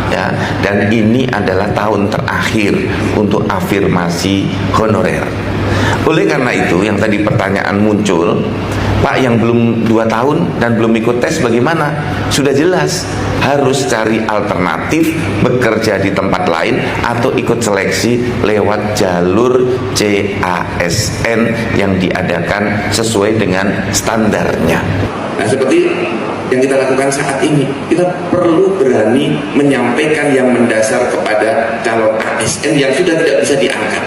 ya, dan ini adalah tahun terakhir untuk afirmasi honorer. Oleh karena itu, yang tadi pertanyaan muncul, Pak, yang belum 2 tahun dan belum ikut tes bagaimana? Sudah jelas, harus cari alternatif, bekerja di tempat lain atau ikut seleksi lewat jalur CASN yang diadakan sesuai dengan standarnya. Nah, seperti yang kita lakukan saat ini, kita perlu berani menyampaikan yang mendasar kepada calon ASN yang sudah tidak bisa diangkat.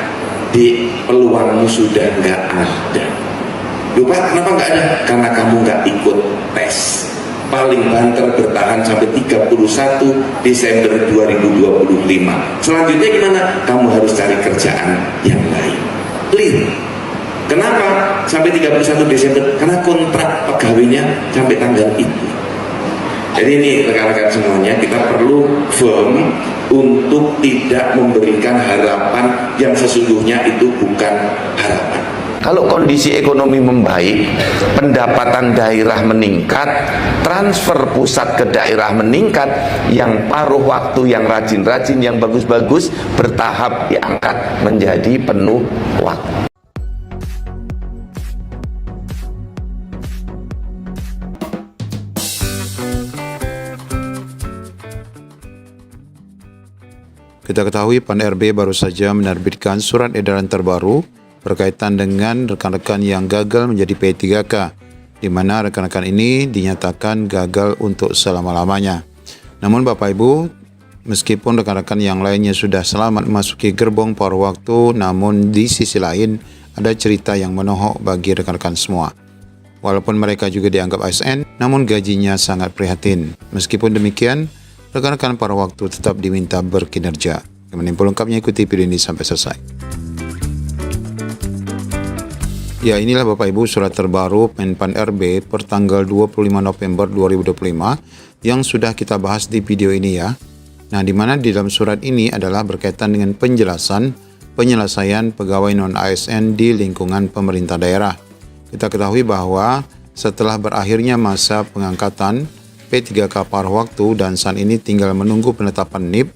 Di peluangmu sudah nggak ada. Lupa kenapa nggak ada? Karena kamu nggak ikut tes. Paling banter bertahan sampai 31 Desember 2025. Selanjutnya gimana? Kamu harus cari kerjaan yang lain. Clear. Kenapa sampai 31 Desember? Karena kontrak pegawainya sampai tanggal itu. Jadi ini rekan-rekan semuanya, kita perlu firm untuk tidak memberikan harapan yang sesungguhnya itu bukan harapan. Kalau kondisi ekonomi membaik, pendapatan daerah meningkat, transfer pusat ke daerah meningkat, yang paruh waktu, yang rajin-rajin, yang bagus-bagus, bertahap diangkat menjadi penuh waktu. Kita ketahui Pan-RB baru saja menerbitkan surat edaran terbaru berkaitan dengan rekan-rekan yang gagal menjadi P3K, di mana rekan-rekan ini dinyatakan gagal untuk selama-lamanya. Namun Bapak Ibu, meskipun rekan-rekan yang lainnya sudah selamat memasuki gerbong paruh waktu, namun di sisi lain ada cerita yang menohok bagi rekan-rekan semua. Walaupun mereka juga dianggap ASN, namun gajinya sangat prihatin. Meskipun demikian, rekan-rekan paruh waktu tetap diminta berkinerja. Info lengkapnya ikuti video ini sampai selesai. Ya, inilah Bapak Ibu surat terbaru Menpan RB per tanggal 25 November 2025 yang sudah kita bahas di video ini ya. Nah, di mana di dalam surat ini adalah berkaitan dengan penjelasan penyelesaian pegawai non-ASN di lingkungan pemerintah daerah. Kita ketahui bahwa setelah berakhirnya masa pengangkatan P3K paruh waktu dan saat ini tinggal menunggu penetapan NIP,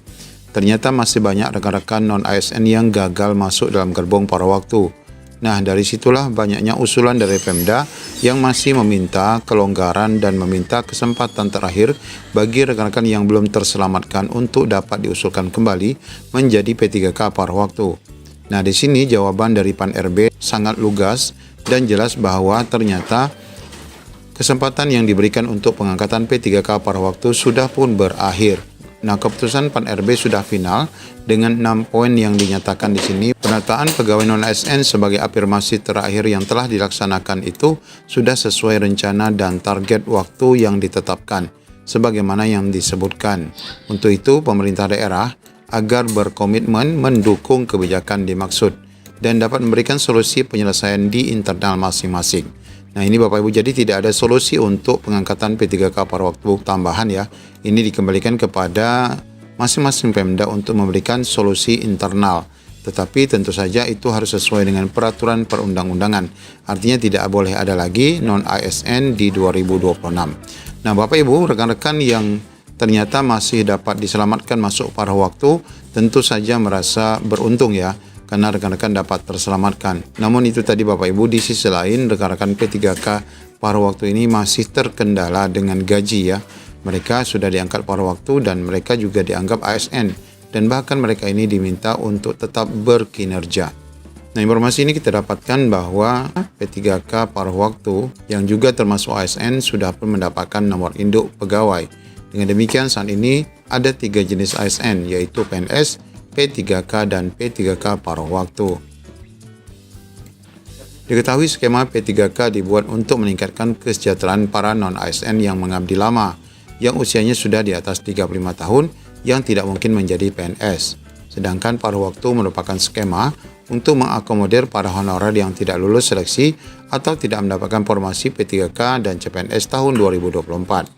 ternyata masih banyak rekan-rekan non-ASN yang gagal masuk dalam gerbong paruh waktu. Nah, dari situlah banyaknya usulan dari Pemda yang masih meminta kelonggaran dan meminta kesempatan terakhir bagi rekan-rekan yang belum terselamatkan untuk dapat diusulkan kembali menjadi P3K paruh waktu. Nah, di sini jawaban dari Pan-RB sangat lugas dan jelas bahwa ternyata kesempatan yang diberikan untuk pengangkatan P3K paruh waktu sudah pun berakhir. Nah, keputusan Pan-RB sudah final dengan 6 poin yang dinyatakan di sini. Penataan pegawai non-ASN sebagai afirmasi terakhir yang telah dilaksanakan itu sudah sesuai rencana dan target waktu yang ditetapkan, sebagaimana yang disebutkan. Untuk itu, pemerintah daerah agar berkomitmen mendukung kebijakan dimaksud dan dapat memberikan solusi penyelesaian di internal masing-masing. Nah, ini Bapak Ibu, jadi tidak ada solusi untuk pengangkatan P3K paruh waktu tambahan ya. Ini dikembalikan kepada masing-masing Pemda untuk memberikan solusi internal. Tetapi tentu saja itu harus sesuai dengan peraturan perundang-undangan. Artinya tidak boleh ada lagi non-ASN di 2026. Nah, Bapak Ibu, rekan-rekan yang ternyata masih dapat diselamatkan masuk paruh waktu, tentu saja merasa beruntung ya, karena rekan-rekan dapat terselamatkan. Namun itu tadi Bapak Ibu, di sisi lain rekan-rekan P3K paruh waktu ini masih terkendala dengan gaji ya. Mereka sudah diangkat paruh waktu dan mereka juga dianggap ASN dan bahkan mereka ini diminta untuk tetap berkinerja. Nah, informasi ini kita dapatkan bahwa P3K paruh waktu yang juga termasuk ASN sudah pun mendapatkan nomor induk pegawai. Dengan demikian saat ini ada 3 jenis ASN, yaitu PNS, P3K dan P3K paruh waktu. Diketahui skema P3K dibuat untuk meningkatkan kesejahteraan para non-ASN yang mengabdi lama, yang usianya sudah di atas 35 tahun, yang tidak mungkin menjadi PNS. Sedangkan paruh waktu merupakan skema untuk mengakomodir para honorer yang tidak lulus seleksi atau tidak mendapatkan formasi P3K dan CPNS tahun 2024.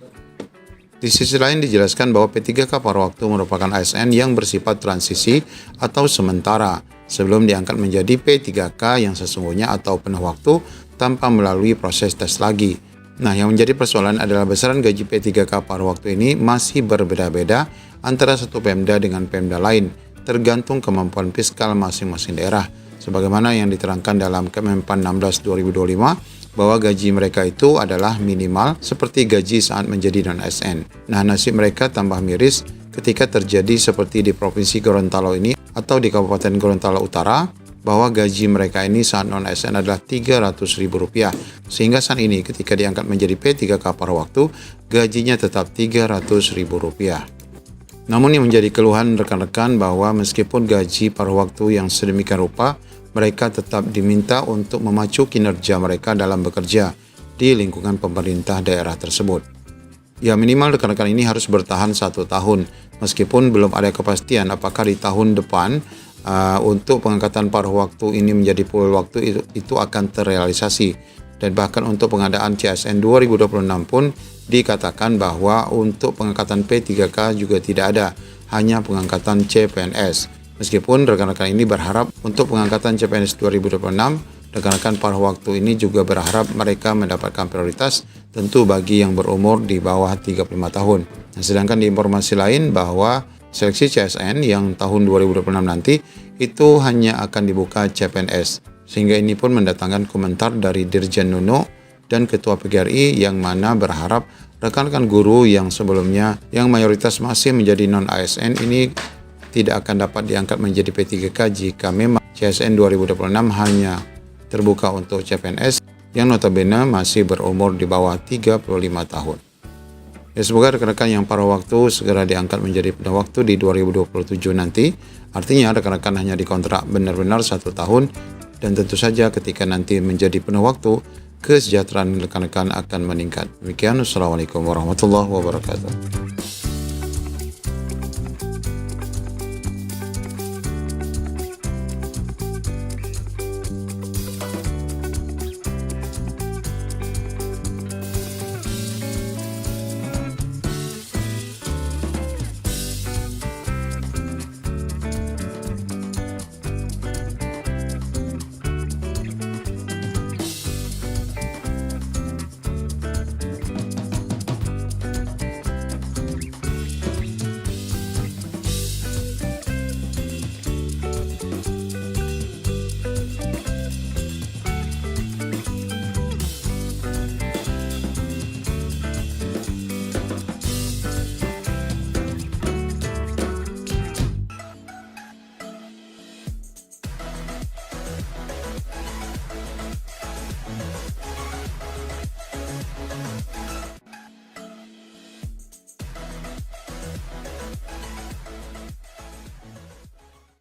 Di sisi lain dijelaskan bahwa P3K paruh waktu merupakan ASN yang bersifat transisi atau sementara sebelum diangkat menjadi P3K yang sesungguhnya atau penuh waktu tanpa melalui proses tes lagi. Nah, yang menjadi persoalan adalah besaran gaji P3K paruh waktu ini masih berbeda-beda antara satu Pemda dengan Pemda lain, tergantung kemampuan fiskal masing-masing daerah. Sebagaimana yang diterangkan dalam Kemenpan 16 2025, bahwa gaji mereka itu adalah minimal seperti gaji saat menjadi non-ASN. Nah, nasib mereka tambah miris ketika terjadi seperti di Provinsi Gorontalo ini atau di Kabupaten Gorontalo Utara, bahwa gaji mereka ini saat non-ASN adalah Rp300.000. Sehingga saat ini ketika diangkat menjadi P3K paruh waktu, gajinya tetap Rp300.000. Namun yang menjadi keluhan rekan-rekan bahwa meskipun gaji paruh waktu yang sedemikian rupa, mereka tetap diminta untuk memacu kinerja mereka dalam bekerja di lingkungan pemerintah daerah tersebut. Ya, minimal rekan-rekan ini harus bertahan 1 tahun, meskipun belum ada kepastian apakah di tahun depan untuk pengangkatan paruh waktu ini menjadi full waktu itu akan terrealisasi. Dan bahkan untuk pengadaan CSN 2026 pun dikatakan bahwa untuk pengangkatan P3K juga tidak ada, hanya pengangkatan CPNS. Meskipun rekan-rekan ini berharap untuk pengangkatan CPNS 2026, rekan-rekan paruh waktu ini juga berharap mereka mendapatkan prioritas, tentu bagi yang berumur di bawah 35 tahun. Nah, sedangkan di informasi lain bahwa seleksi CSN yang tahun 2026 nanti itu hanya akan dibuka CPNS. Sehingga ini pun mendatangkan komentar dari Dirjen Nuno dan Ketua PGRI yang mana berharap rekan-rekan guru yang sebelumnya yang mayoritas masih menjadi non-ASN ini tidak akan dapat diangkat menjadi P3K jika memang CSN 2026 hanya terbuka untuk CPNS yang notabene masih berumur di bawah 35 tahun. Ya, semoga rekan-rekan yang paruh waktu segera diangkat menjadi penuh waktu di 2027 nanti. Artinya rekan-rekan hanya dikontrak benar-benar 1 tahun, dan tentu saja ketika nanti menjadi penuh waktu, kesejahteraan rekan-rekan akan meningkat. Demikian, Assalamualaikum warahmatullahi wabarakatuh.